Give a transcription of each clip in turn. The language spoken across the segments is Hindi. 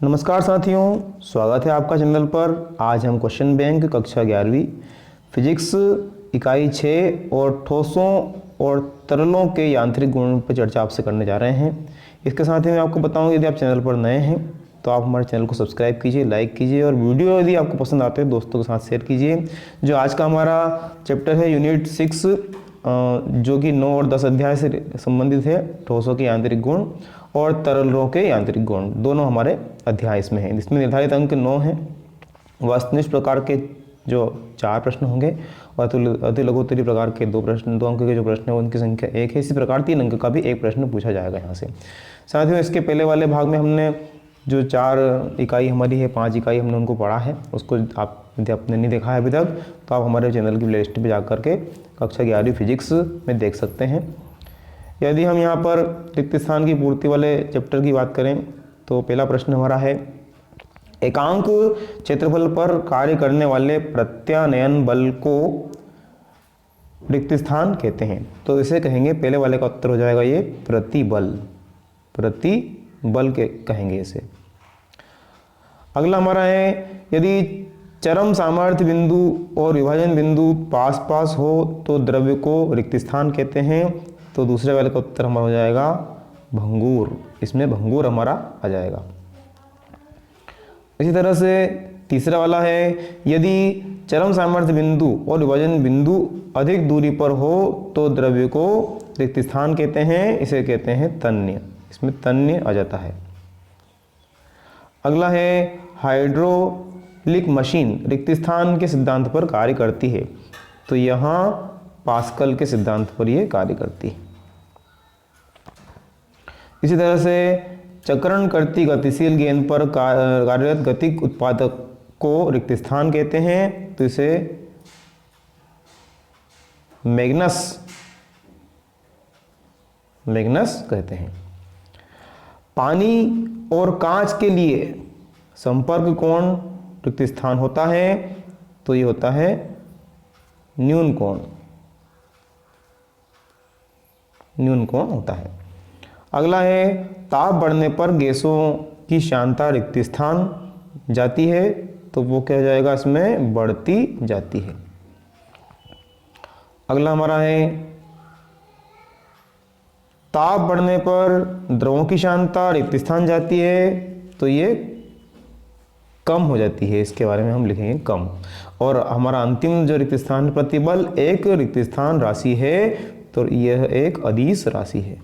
नमस्कार साथियों, स्वागत है आपका चैनल पर। आज हम क्वेश्चन बैंक कक्षा 11वीं फिजिक्स इकाई 6 और ठोसों और तरलों के यांत्रिक गुण पर चर्चा आपसे करने जा रहे हैं। इसके साथ ही मैं आपको बताऊं, यदि आप चैनल पर नए हैं तो आप हमारे चैनल को सब्सक्राइब कीजिए, लाइक कीजिए और वीडियो यदि आपको पसंद आते हैं दोस्तों के साथ शेयर कीजिए। जो आज का हमारा चैप्टर है यूनिट 6, जो कि 9 और 10 अध्याय से संबंधित है। ठोसों के यांत्रिक गुण और तरलों के यांत्रिक गुण दोनों हमारे अध्याय इसमें हैं। इसमें निर्धारित अंक 9 हैं। वस्तुनिष्ठ प्रकार के जो 4 प्रश्न होंगे और अति लघुत्तरीय प्रकार के 2 प्रश्न, 2 अंक के जो प्रश्न हैं उनकी संख्या 1 है। इसी प्रकार 3 अंक का भी एक प्रश्न पूछा जाएगा यहाँ से। साथियों, इसके पहले वाले भाग में हमने जो 4 इकाई हमारी है, 5 इकाई हमने उनको पढ़ा है। उसको आप यदि आपने नहीं देखा है अभी तक तो आप हमारे चैनल की प्लेलिस्ट पे जाकर के कक्षा 11वीं फिजिक्स में देख सकते हैं। यदि हम यहाँ पर रिक्त स्थान की पूर्ति वाले चैप्टर की बात करें तो पहला प्रश्न हमारा है, एकांक क्षेत्रफल पर कार्य करने वाले प्रत्यानयन बल को रिक्त स्थान कहते हैं। तो इसे कहेंगे, पहले वाले का उत्तर हो जाएगा ये प्रतिबल। प्रतिबल के कहेंगे इसे। अगला हमारा है, यदि चरम सामर्थ्य बिंदु और विभाजन बिंदु पास पास हो तो द्रव्य को रिक्त स्थान कहते हैं। तो दूसरे वाले का उत्तर हमारा हो जाएगा भंगूर। इसमें भंगूर हमारा आ जाएगा। इसी तरह से तीसरा वाला है, यदि चरम सामर्थ्य बिंदु और विभाजन बिंदु अधिक दूरी पर हो तो द्रव्य को रिक्त स्थान कहते हैं। इसे कहते हैं तन्य। इसमें तन्य आ जाता है। अगला है, हाइड्रोलिक मशीन रिक्त स्थान के सिद्धांत पर कार्य करती है। तो यहाँ पास्कल के सिद्धांत पर यह कार्य करती है। इसी तरह से चक्रण करती गतिशील गेंद पर कार्यरत गतिक उत्पादक को रिक्त स्थान कहते हैं। तो इसे मैग्नस कहते हैं। पानी और कांच के लिए संपर्क कोण रिक्त स्थान होता है। तो ये होता है न्यून कोण होता है। अगला है, ताप बढ़ने पर गैसों की श्यानता रिक्त स्थान जाती है। तो वो क्या हो जाएगा, इसमें बढ़ती जाती है। अगला हमारा है, ताप बढ़ने पर द्रवों की श्यानता रिक्त स्थान जाती है। तो ये कम हो जाती है। इसके बारे में हम लिखेंगे कम। और हमारा अंतिम जो रिक्त स्थान प्रतिबल एक रिक्त स्थान राशि है। तो यह एक अदिश राशि है।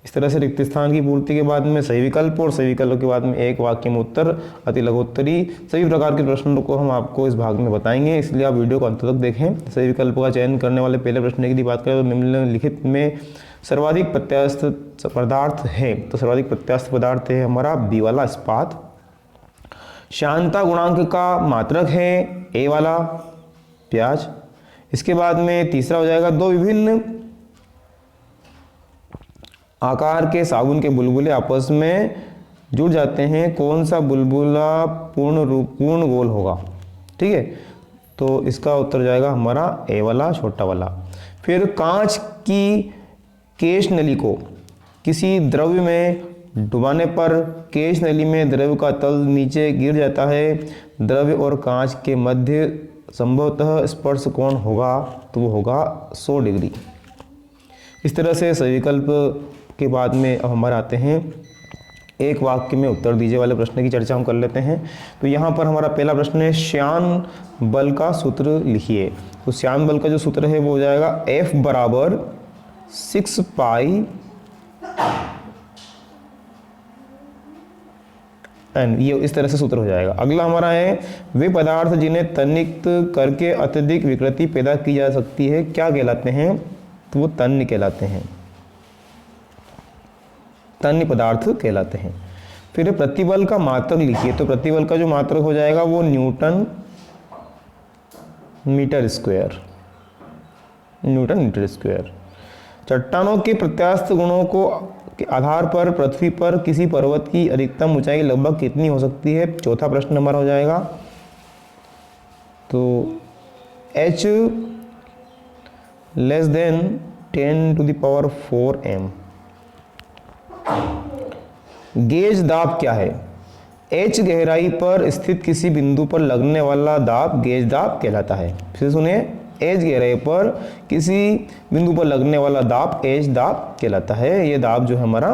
इस तरह से रिक्त स्थान की पूर्ति के बाद में सही विकल्प और सही विकल्प के बाद में एक वाक्य में उत्तर, अति लघुत्तरी सभी प्रकार के प्रश्नों को हम आपको इस भाग में बताएंगे। इसलिए आप वीडियो को अंत तक देखें। सही विकल्प का चयन करने वाले पहले प्रश्न की बात करें तो निम्नलिखित में सर्वाधिक प्रत्यास्थ पदार्थ है। तो सर्वाधिक प्रत्यास्थ पदार्थ है हमारा बी वाला इस्पात। श्यानता गुणांक का मात्रक है ए वाला प्याज। इसके बाद में तीसरा हो जाएगा, 2 विभिन्न आकार के साबुन के बुलबुले आपस में जुड़ जाते हैं। कौन सा बुलबुला पूर्ण गोल होगा? ठीक है, तो इसका उत्तर जाएगा हमारा ए वाला छोटा वाला। फिर कांच की केश नली को किसी द्रव्य में डुबाने पर केश नली में द्रव्य का तल नीचे गिर जाता है। द्रव्य और कांच के मध्य संभवतः स्पर्श कोण होगा। तो वो होगा 100 डिग्री। इस तरह से सही विकल्प के बाद में अब हमारे आते हैं एक वाक्य में उत्तर दीजिए वाले प्रश्न की चर्चा हम कर लेते हैं। तो यहाँ पर हमारा पहला प्रश्न है, श्यान बल का सूत्र लिखिए। तो श्यान बल का जो सूत्र है वो हो जाएगा F बराबर 6 पाई एन। ये इस तरह से सूत्र हो जाएगा। अगला हमारा है, वे पदार्थ जिन्हें तन्निक्त करके अत्यधिक विकृति पैदा की जा सकती है क्या कहलाते हैं? तो वो तन्य कहलाते हैं। तन्य पदार्थ कहलाते हैं। फिर प्रतिबल का मात्रक लिखिए। तो प्रतिबल का जो मात्रक हो जाएगा वो न्यूटन मीटर स्क्वायर। चट्टानों के प्रत्यास्थ गुणों को के आधार पर पृथ्वी पर किसी पर्वत की अधिकतम ऊंचाई लगभग कितनी हो सकती है? चौथा प्रश्न हमारा हो जाएगा। तो h less than 10⁴ m। Gauge दाब क्या है? H गहराई पर स्थित किसी बिंदु पर लगने वाला दाब गेज दाब कहलाता है। फिर सुनिए, H गहराई पर किसी बिंदु पर लगने वाला दाब एज दाब कहलाता है। ये दाब जो है हमारा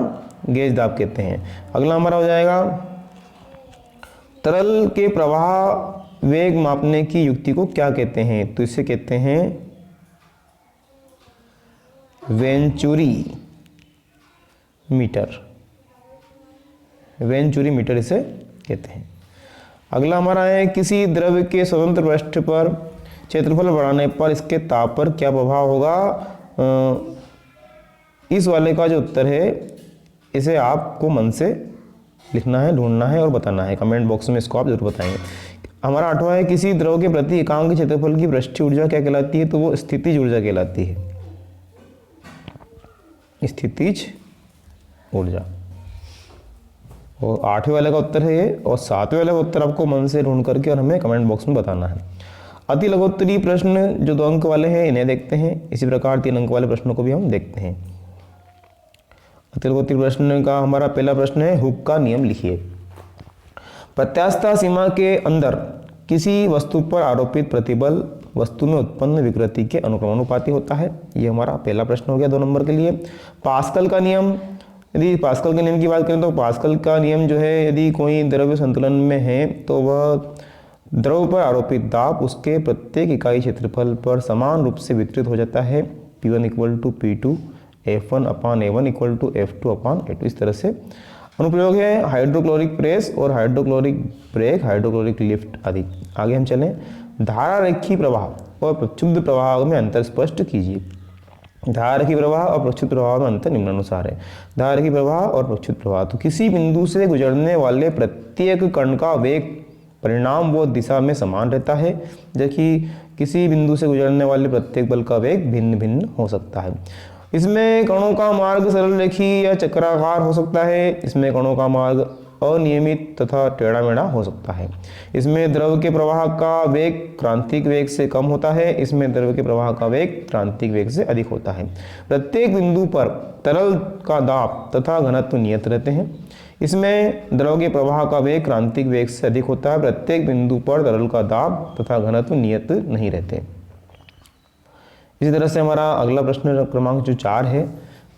गेज दाब कहते हैं। अगला हमारा हो जाएगा, तरल के प्रवाह वेग मापने की युक्ति को क्या कहते हैं? तो इसे कहते हैं वेंचुरी मीटर। वेंचुरी मीटर इसे कहते हैं। अगला हमारा है, किसी द्रव के स्वतंत्र पृष्ठ पर क्षेत्रफल बढ़ाने पर इसके ताप पर क्या प्रभाव होगा? इस वाले का जो उत्तर है इसे आपको मन से लिखना है, ढूंढना है और बताना है। कमेंट बॉक्स में इसको आप जरूर बताएंगे। हमारा 8वां है, किसी द्रव के प्रति एकांक क्षेत्रफल की पृष्ठीय ऊर्जा क्या कहलाती है? तो वो स्थितिज ऊर्जा कहलाती है। स्थितिज ऊर्जा। और 8वें वाले का उत्तर है ये, और 7वें वाले का उत्तर आपको मन से ढूंढ करके और हमें कमेंट बॉक्स में बताना है। अति लघुत्तरी प्रश्न जो 2 अंक वाले हैं इन्हें देखते हैं। इसी प्रकार 3 अंक वाले प्रश्नों को भी हम देखते हैं। अति लघुत्तरी प्रश्न का हमारा पहला प्रश्न है, हुक का नियम लिखिए। प्रत्यास्थता सीमा के अंदर किसी वस्तु पर आरोपित प्रतिबल वस्तु में उत्पन्न विकृति के अनुक्रमानुपाती होता है। ये हमारा पहला प्रश्न हो गया 2 नंबर के लिए। पास्कल का नियम, यदि पास्कल के नियम की बात करें तो पास्कल का नियम जो है, यदि कोई द्रव्य संतुलन में है तो वह द्रव पर आरोपित दाब उसके प्रत्येक इकाई क्षेत्रफल पर समान रूप से वितरित हो जाता है। P1 equal to P2 F1 upon A1 equal to F2 upon A2। इस तरह से अनुप्रयोग है हाइड्रोक्लोरिक प्रेस और हाइड्रोक्लोरिक ब्रेक, हाइड्रोक्लोरिक लिफ्ट आदि। आगे हम चलें, धारा रेखीय प्रवाह और प्रक्षुब्ध प्रवाह में अंतर स्पष्ट कीजिए। धारा रेखीय प्रवाह और प्रक्षुब्ध प्रवाह में अंतर निम्नानुसार है। धारा रेखीय प्रवाह और प्रक्षुब्ध प्रवाह, तो किसी बिंदु से गुजरने वाले प्रत्येक कण का वेग परिणाम व दिशा में समान रहता है, जबकि किसी बिंदु से गुजरने वाले प्रत्येक बल का वेग भिन्न भिन्न हो सकता है। इसमें कणों का मार्ग सरल रेखीय या चक्राकार हो सकता है। इसमें कणों का मार्ग अनियमित तथा टेढ़ा मेढ़ा हो सकता है। इसमें द्रव के प्रवाह का वेग क्रांतिक वेग से कम होता है। इसमें द्रव के प्रवाह का वेग क्रांतिक वेग से अधिक होता है। प्रत्येक बिंदु पर तरल का दाब तथा घनत्व नियत रहते हैं। इसमें द्रव के प्रवाह का वेग क्रांतिक वेग से अधिक होता है। प्रत्येक बिंदु पर तरल का दाब तथा घनत्व नियत नहीं रहते। इसी तरह से हमारा अगला प्रश्न क्रमांक जो 4 है,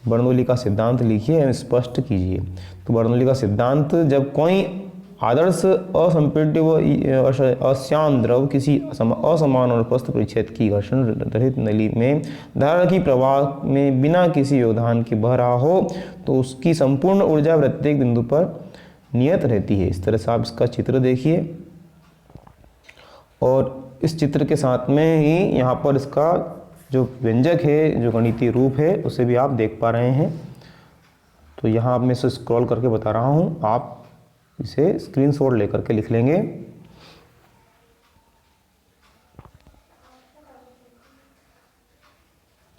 बर्नौली का सिद्धांत लिखिए एवं स्पष्ट कीजिए। तो बर्नौली का सिद्धांत, जब कोई आदर्श असंपीड्य व अश्यान द्रव किसी असमान अनुप्रस्थ परिच्छेद की घर्षण रहित नली में धारा की प्रवाह में बिना किसी योगदान के बह रहा हो तो उसकी संपूर्ण ऊर्जा प्रत्येक बिंदु पर नियत रहती है। इस तरह से आप इसका चित्र देखिए, और इस चित्र के साथ में ही यहाँ पर इसका जो व्यंजक है, जो गणितीय रूप है, उसे भी आप देख पा रहे हैं। तो यहाँ आप मैं इसे स्क्रॉल करके बता रहा हूँ, आप इसे स्क्रीनशॉट लेकर के लिख लेंगे।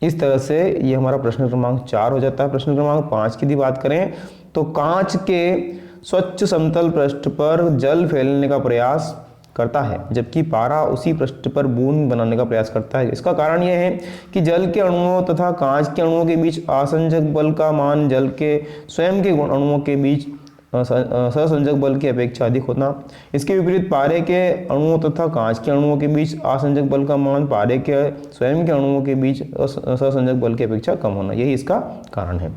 इस तरह से ये हमारा प्रश्न क्रमांक 4 हो जाता है। प्रश्न क्रमांक 5 की यदि बात करें तो कांच के स्वच्छ समतल पृष्ठ पर जल फैलने का प्रयास करता है, जबकि पारा उसी पृष्ठ पर बूंद बनाने का प्रयास करता है। इसका कारण यह है कि जल के अणुओं तथा कांच के अणुओं के बीच आसंजक बल का मान जल के स्वयं के अणुओं के बीच सहसंजक बल की अपेक्षा अधिक होना। इसके विपरीत पारे के अणुओं तथा कांच के अणुओं के बीच आसंजक बल का मान पारे के स्वयं के अणुओं के बीच सहसंजक बल की अपेक्षा कम होना, यही इसका कारण है।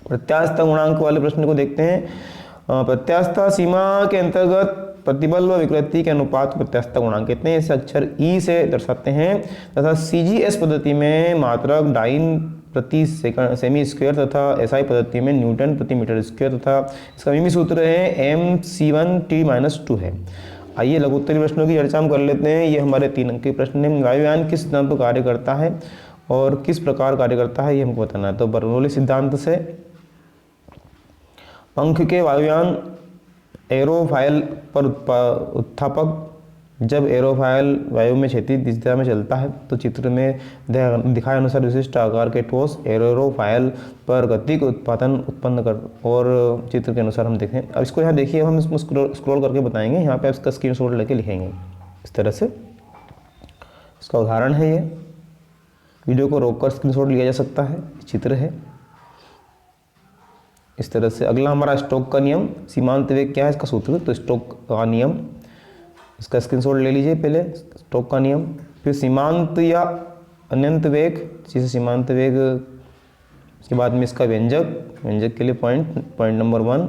प्रत्यास्थता गुणांक वाले प्रश्न को देखते हैं। प्रत्यास्थता सीमा के अंतर्गत प्रतिबल व विकृति के अनुपात प्रत्यास्थता गुणांक कहते हैं। इसे अक्षर ई से दर्शाते हैं तथा CGS पद्धति में मात्रक डाइन प्रति सेमी स्क्वायर तथा SI पद्धति में न्यूटन प्रति मीटर स्क्वायर तथा इसका मिमी सूत्र है mc1t-2 है। आइए लघुत्तरी प्रश्नों की चर्चा हम कर लेते हैं। ये हमारे 3 अंक के प्रश्न हैं। वायुयान किस सिद्धांत पर कार्य करता है और किस प्रकार कार्य करता है, ये हमको बताना है। तो बर्नौली सिद्धांत से पंख के वायुयान एरोफाइल पर उत्थापक, जब एरोफाइल वायु में क्षैतिज दिशा में चलता है तो चित्र में दिखाए अनुसार विशिष्ट आकार के ठोस एरोफाइल पर गतिक उत्पादन उत्पन्न कर, और चित्र के अनुसार हम देखें। अब इसको यहाँ देखिए, हम इसको स्क्रॉल करके बताएंगे। यहाँ पे आप इसका स्क्रीनशॉट लेके लिखेंगे इस तरह से। इसका उदाहरण है, ये वीडियो को रोककर स्क्रीनशॉट लिया जा सकता है। चित्र है, इस तरह से। अगला हमारा स्टोक का नियम, सीमांत वेग क्या है इसका सूत्र, तो स्टोक का नियम, इसका स्क्रीनशॉट ले लीजिए पहले, स्टोक का नियम। फिर सीमांत या अनंत वेग, जैसे सीमांत वेग, उसके बाद में इसका व्यंजक, व्यंजक के लिए पॉइंट नंबर 1,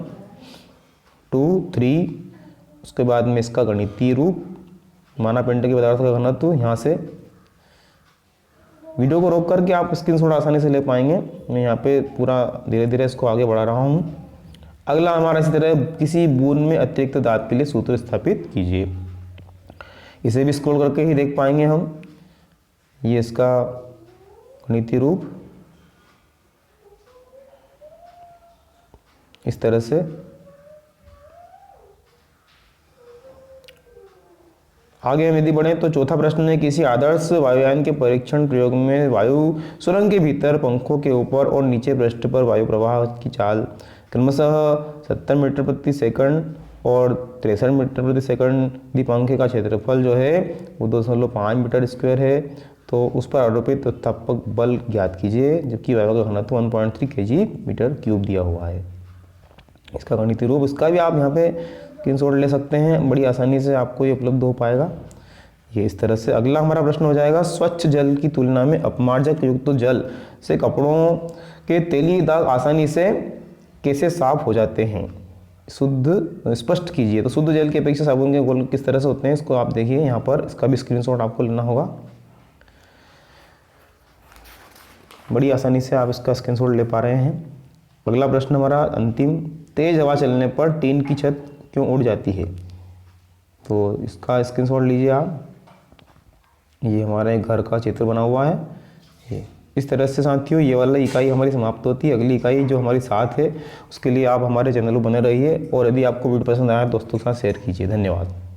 2, 3, उसके बाद में इसका गणितीय रूप, मानापिंड के पदार्थ का घनत्व। यहाँ से वीडियो को रोक करके आप स्क्रीनशॉट आसानी से ले पाएंगे। मैं यहाँ पे पूरा धीरे धीरे इसको आगे बढ़ा रहा हूँ। अगला हमारा इसी तरह, किसी बूंद में अतिरिक्त दाब के लिए सूत्र स्थापित कीजिए। इसे भी स्क्रॉल करके ही देख पाएंगे हम। ये इसका गणितीय रूप इस तरह से। आगे हम यदि बढ़ें तो चौथा प्रश्न है, किसी आदर्श वायुयान के परीक्षण प्रयोग में वायु सुरंग के भीतर, पंखों के ऊपर और नीचे पृष्ठ पर वायु प्रवाह की चाल क्रमशः 70 मीटर प्रति सेकंड और 63 मीटर प्रति सेकंड दी। पंखे का क्षेत्रफल जो है वो 2.5 मीटर स्क्वायर है। तो उस पर आरोपित उत्थापक बल ज्ञात कीजिए, जबकि वायु का घनत्व 1.3 kg मीटर क्यूब दिया हुआ है। इसका गणितीय रूप, इसका भी आप यहाँ पे स्क्रीनशॉट ले सकते हैं, बड़ी आसानी से आपको ये उपलब्ध हो पाएगा। ये इस तरह से। अगला हमारा प्रश्न हो जाएगा, स्वच्छ जल की तुलना में अपमार्जक युक्त जल से कपड़ों के तेलीय दाग आसानी से कैसे साफ हो जाते हैं, शुद्ध स्पष्ट कीजिए। तो शुद्ध जल की अपेक्षा साबुन के घोल किस तरह से होते हैं, इसको आप देखिए यहाँ पर, इसका भी स्क्रीनशॉट आपको लेना होगा। बड़ी आसानी से आप इसका स्क्रीनशॉट ले पा रहे हैं। अगला प्रश्न हमारा अंतिम, तेज हवा चलने पर टीन की छत क्यों उड़ जाती है। तो इसका स्क्रीनशॉट लीजिए आप। ये हमारा एक घर का चित्र बना हुआ है। ये इस तरह से साथियों ये वाला इकाई हमारी समाप्त होती है। अगली इकाई जो हमारी साथ है उसके लिए आप हमारे चैनल पर बने रहिए, और यदि आपको वीडियो पसंद आया दोस्तों के साथ शेयर कीजिए। धन्यवाद।